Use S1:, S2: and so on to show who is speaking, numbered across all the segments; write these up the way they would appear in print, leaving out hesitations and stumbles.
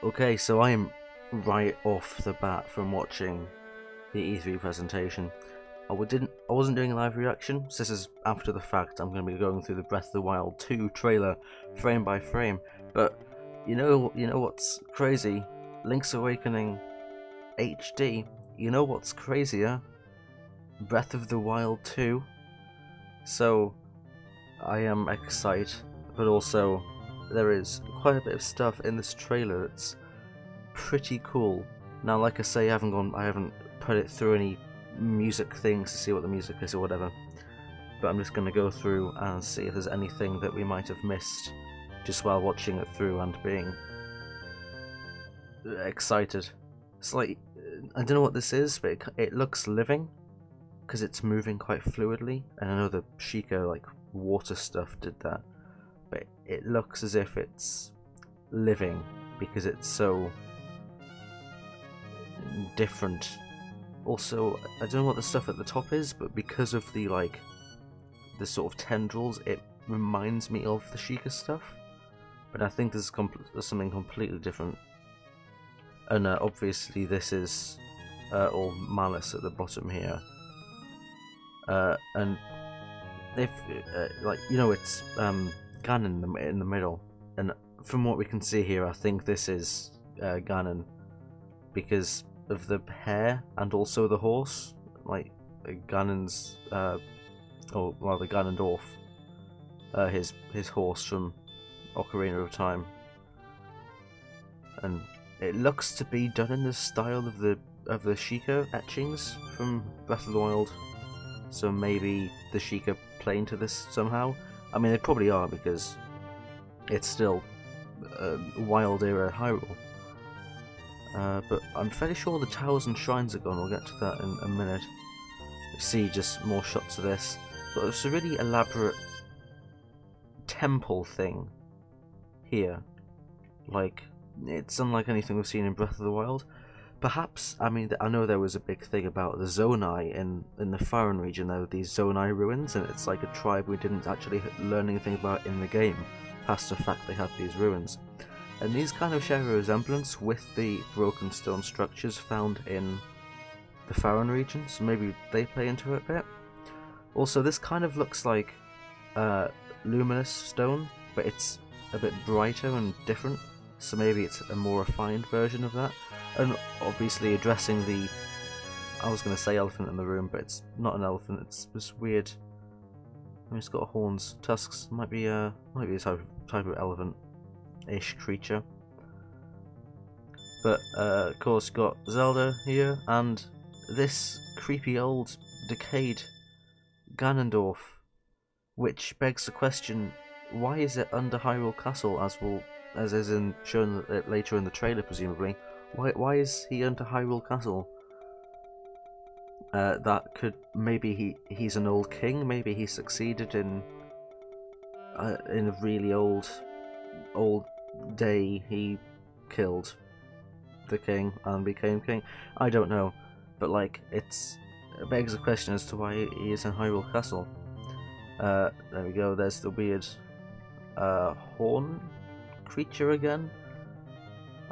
S1: Okay, so I am right off the bat from watching the E3 presentation. I wasn't doing a live reaction, so this is after the fact. I'm going to be going through the Breath of the Wild 2 trailer frame by frame. But you know what's crazy? Link's Awakening HD. You know what's crazier? Breath of the Wild 2. So I am excited, but also there is quite a bit of stuff in this trailer that's pretty cool. Now, like I say, I haven't put it through any music things to see what the music is or whatever. But I'm just gonna go through and see if there's anything that we might have missed just while watching it through and being excited. It's like I don't know what this is, but it looks living because it's moving quite fluidly. And I know the Sheikah like water stuff did that, but it looks as if it's living because it's so different. Also, I don't know what the stuff at the top is, but because of the the sort of tendrils, it reminds me of the Sheikah stuff. But I think there's something completely different. And obviously this is all malice at the bottom here. And if it's Ganon in the middle. And from what we can see here, I think this is Ganon because of the hair and also the horse, like Ganon's, or rather Ganondorf, his horse from Ocarina of Time, and it looks to be done in the style of the Sheikah etchings from Breath of the Wild. So maybe the Sheikah play into this somehow. I mean, they probably are because it's still Wild era Hyrule. But I'm fairly sure the towers and shrines are gone. We'll get to that in a minute. See just more shots of this. But it's a really elaborate temple thing here. Like, it's unlike anything we've seen in Breath of the Wild. Perhaps, I mean, I know there was a big thing about the Zonai in the Faron region. There were these Zonai ruins, and it's like a tribe we didn't actually learn anything about in the game, past the fact they had these ruins. And these kind of share a resemblance with the broken stone structures found in the Faron region, so maybe they play into it a bit. Also, this kind of looks like luminous stone, but it's a bit brighter and different, so maybe it's a more refined version of that. And obviously addressing the, I was going to say elephant in the room, but it's not an elephant, it's this weird, I mean, it's got horns, tusks, might be a type of elephant-ish creature. But of course got Zelda here, and this creepy old decayed Ganondorf, which begs the question, why is it under Hyrule Castle, as is shown later in the trailer presumably? Why is he under Hyrule Castle? That could, maybe he's an old king, maybe he succeeded in a really old day he killed the king and became king. I don't know, but like it begs the question as to why he is in Hyrule Castle. There we go. There's the weird horn creature again.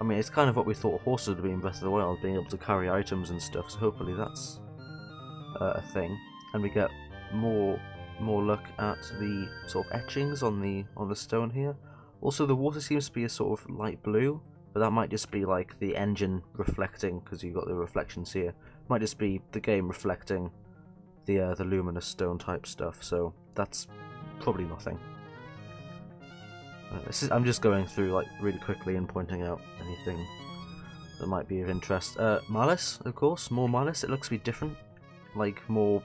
S1: I mean, it's kind of what we thought horses would be in Breath of the Wild, being able to carry items and stuff. So hopefully that's a thing. And we get more look at the sort of etchings on the stone here. Also, the water seems to be a sort of light blue, but that might just be like the engine reflecting, because you've got the reflections here. Might just be the game reflecting the luminous stone type stuff. So that's probably nothing. I'm just going through like really quickly and pointing out anything that might be of interest. Malice, of course, more Malice. It looks to be different, like more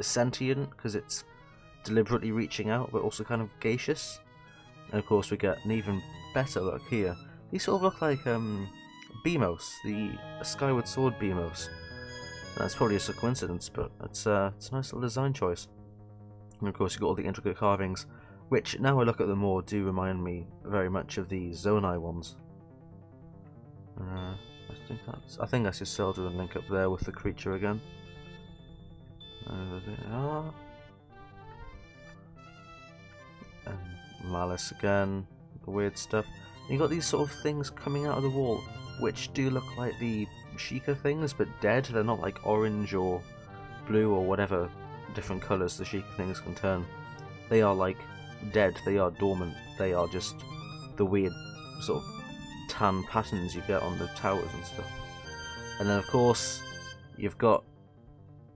S1: sentient because it's deliberately reaching out, but also kind of gaseous. And of course, we get an even better look here. These sort of look like Beamos, the Skyward Sword Beamos. That's probably just a coincidence, but it's a nice little design choice. And of course, you've got all the intricate carvings, which, now I look at them more, do remind me very much of the Zonai ones. I think that's just Zelda and Link up there with the creature again. There they are. And Malice again, the weird stuff. You got these sort of things coming out of the wall, which do look like the Sheikah things, but dead. They're not like orange or blue or whatever different colours the Sheikah things can turn. They are like dead, they are dormant, they are just the weird sort of tan patterns you get on the towers and stuff. And then of course, you've got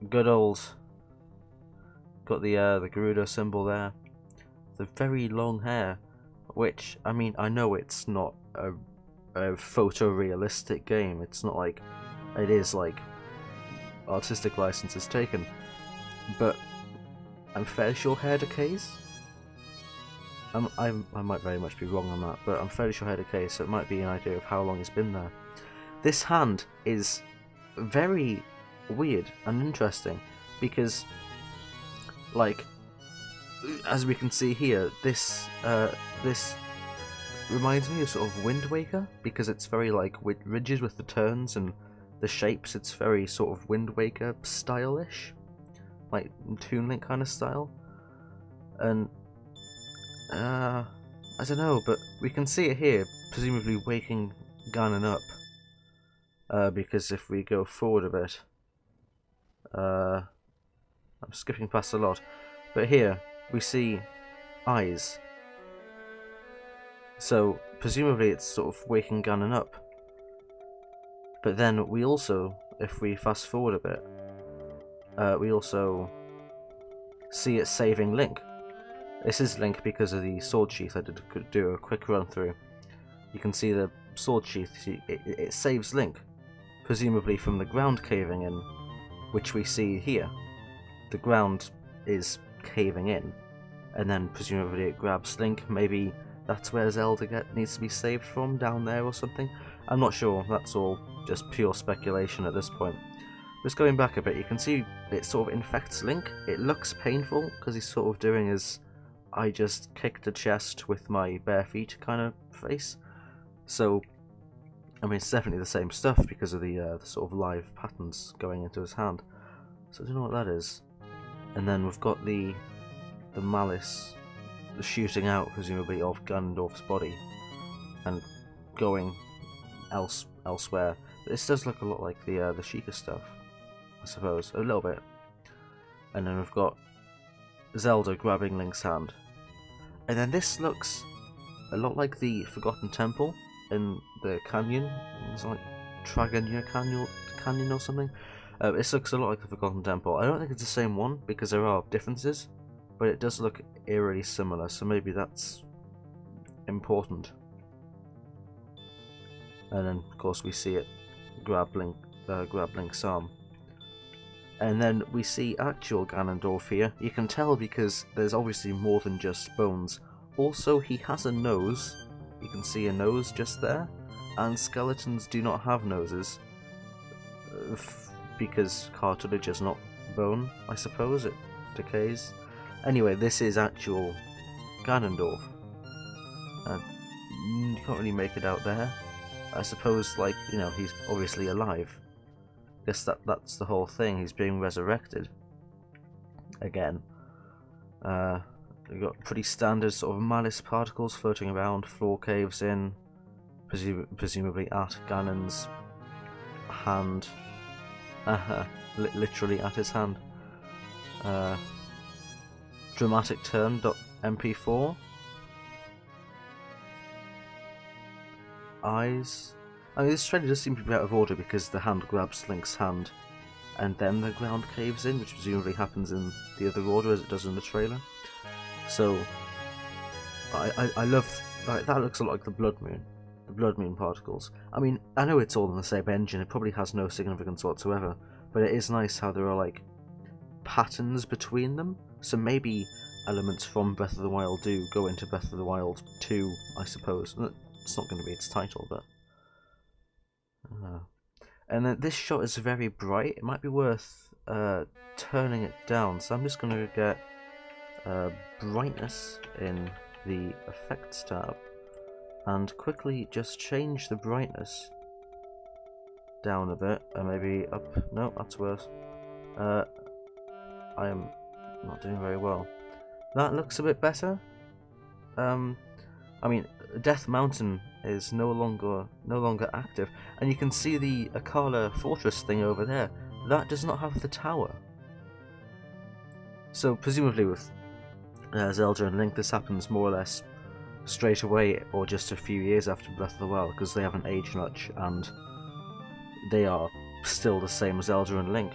S1: good old, got the Gerudo symbol there, the very long hair, which, I mean, I know it's not a photorealistic game, it's not like, it is like artistic license is taken, but I'm fairly sure hair decays. I might very much be wrong on that, but I'm fairly sure hair decays, so it might be an idea of how long it's been there. This hand is very weird and interesting, because, like, as we can see here, this reminds me of sort of Wind Waker, because it's very like rigid with the turns and the shapes. It's very sort of Wind Waker style-ish, like Toon Link kind of style. And I don't know, but we can see it here, presumably waking Ganon up. Because if we go forward a bit, I'm skipping past a lot, but here we see eyes. So presumably it's sort of waking Ganon up. But then we also, if we fast forward a bit, we also see it saving Link. This is Link because of the sword sheath. I did do a quick run through. You can see the sword sheath. It saves Link, presumably from the ground caving in, which we see here. The ground is caving in, and then presumably it grabs Link. Maybe that's where Zelda needs to be saved from, down there or something. I'm not sure, that's all just pure speculation at this point. Just going back a bit, you can see it sort of infects Link. It looks painful, because he's sort of doing his I just kicked a chest with my bare feet kind of face. So, I mean, it's definitely the same stuff because of the sort of live patterns going into his hand. So I don't know what that is. And then we've got the malice, the shooting out, presumably, of Ganondorf's body and going elsewhere. But this does look a lot like the Sheikah stuff, I suppose, a little bit. And then we've got Zelda grabbing Link's hand. And then this looks a lot like the Forgotten Temple in the canyon. It's like Tragania Canyon or something. This looks a lot like the Forgotten Temple. I don't think it's the same one because there are differences, but it does look eerily similar, so maybe that's important. And then, of course, we see it grab Link's arm. And then we see actual Ganondorf here. You can tell because there's obviously more than just bones. Also, he has a nose. You can see a nose just there. And skeletons do not have noses. Because cartilage is not bone, I suppose. It decays. Anyway, this is actual Ganondorf. You can't really make it out there. I suppose, like, you know, he's obviously alive. Guess that's the whole thing. He's being resurrected again. We've got pretty standard sort of malice particles floating around. Floor caves in, presumably at Ganon's hand. Literally at his hand. Dramatic turn. MP4. Eyes. I mean, this trailer does seem to be out of order because the hand grabs Link's hand and then the ground caves in, which presumably happens in the other order as it does in the trailer. So, I love, like, that looks a lot like the Blood Moon particles. I mean, I know it's all in the same engine, it probably has no significance whatsoever, but it is nice how there are, like, patterns between them. So maybe elements from Breath of the Wild do go into Breath of the Wild 2, I suppose. It's not going to be its title, but... And then this shot is very bright. It might be worth turning it down. So I'm just going to get brightness in the effects tab and quickly just change the brightness down a bit, and maybe up. No, that's worse. I am not doing very well. That looks a bit better. I I mean, Death Mountain is no longer active, and you can see the Akala Fortress thing over there. That does not have the tower. So presumably with Zelda and Link, this happens more or less straight away, or just a few years after Breath of the Wild, because they haven't aged much, and they are still the same as Zelda and Link.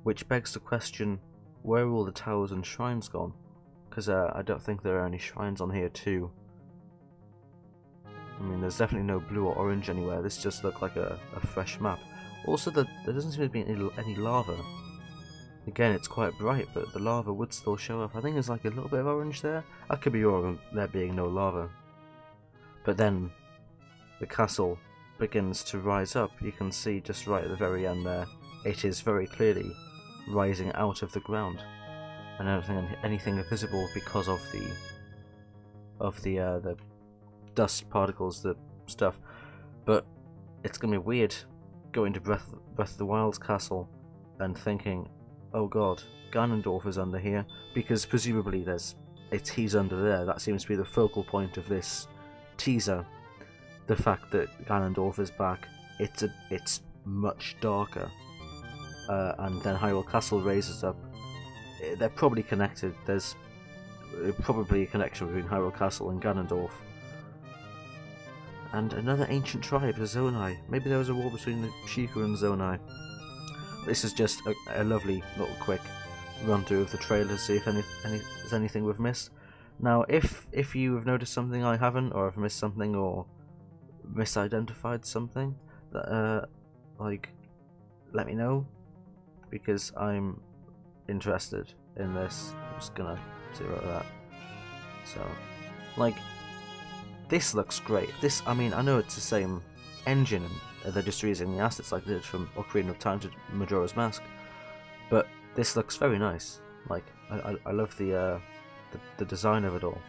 S1: Which begs the question, where are all the towers and shrines gone? Because I don't think there are any shrines on here too. I mean, there's definitely no blue or orange anywhere. This just looked like a fresh map. Also, there doesn't seem to be any lava. Again, it's quite bright, but the lava would still show up. I think there's like a little bit of orange there. I could be wrong, there being no lava. But then the castle begins to rise up. You can see just right at the very end there, it is very clearly rising out of the ground. And I don't think anything is visible because of the dust particles, the stuff. But it's gonna be weird going to Breath of the Wild's castle and thinking, oh god, Ganondorf is under here, because presumably he's under there. That seems to be the focal point of this teaser. The fact that Ganondorf is back. It's much darker. And then Hyrule Castle raises up. They're probably connected. There's probably a connection between Hyrule Castle and Ganondorf. And another ancient tribe, the Zonai. Maybe there was a war between the Sheikah and Zonai. This is just a lovely little quick run through of the trailer, see if there's anything we've missed. Now, if you have noticed something I haven't, or I've missed something, or misidentified something, like, let me know, because I'm interested in this. I'm just gonna zero that. So, like, this looks great. I mean, I know it's the same engine, and they're just reusing the assets like they did from Ocarina of Time to Majora's Mask, but this looks very nice. Like, I love the design of it all.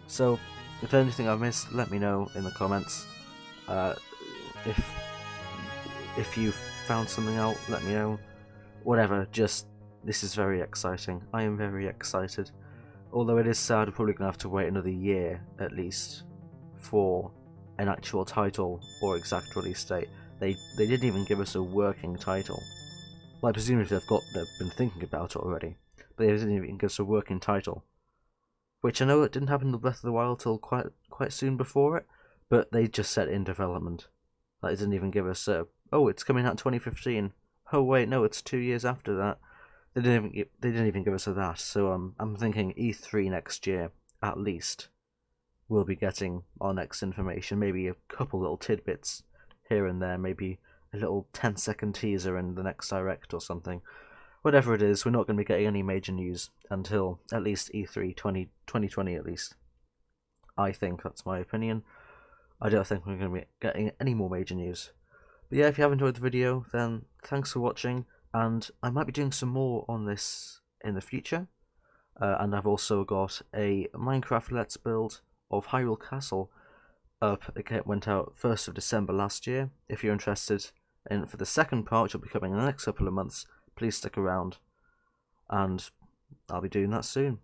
S1: So, if anything I've missed, let me know in the comments. If you've found something out, let me know. Whatever, this is very exciting. I am very excited. Although it is sad, we're probably going to have to wait another year, at least, for an actual title or exact release date. They didn't even give us a working title. Like, presumably they've been thinking about it already, but they didn't even give us a working title. Which I know it didn't happen in Breath of the Wild till quite soon before it, but they just said in development. Like, they didn't even give us oh, it's coming out in 2015. Oh wait, no, it's 2 years after that. They didn't even give us that. So I'm thinking E3 next year at least. We'll be getting our next information. Maybe a couple little tidbits here and there. Maybe a little 10-second teaser in the next Direct or something. Whatever it is, we're not going to be getting any major news until at least E3 2020 at least. I think that's my opinion. I don't think we're going to be getting any more major news. But yeah, if you have enjoyed the video, then thanks for watching, and I might be doing some more on this in the future. And I've also got a Minecraft Let's Build of Hyrule Castle up. It went out 1st of December last year. If you're interested in for the second part, which will be coming in the next couple of months, please stick around, and I'll be doing that soon.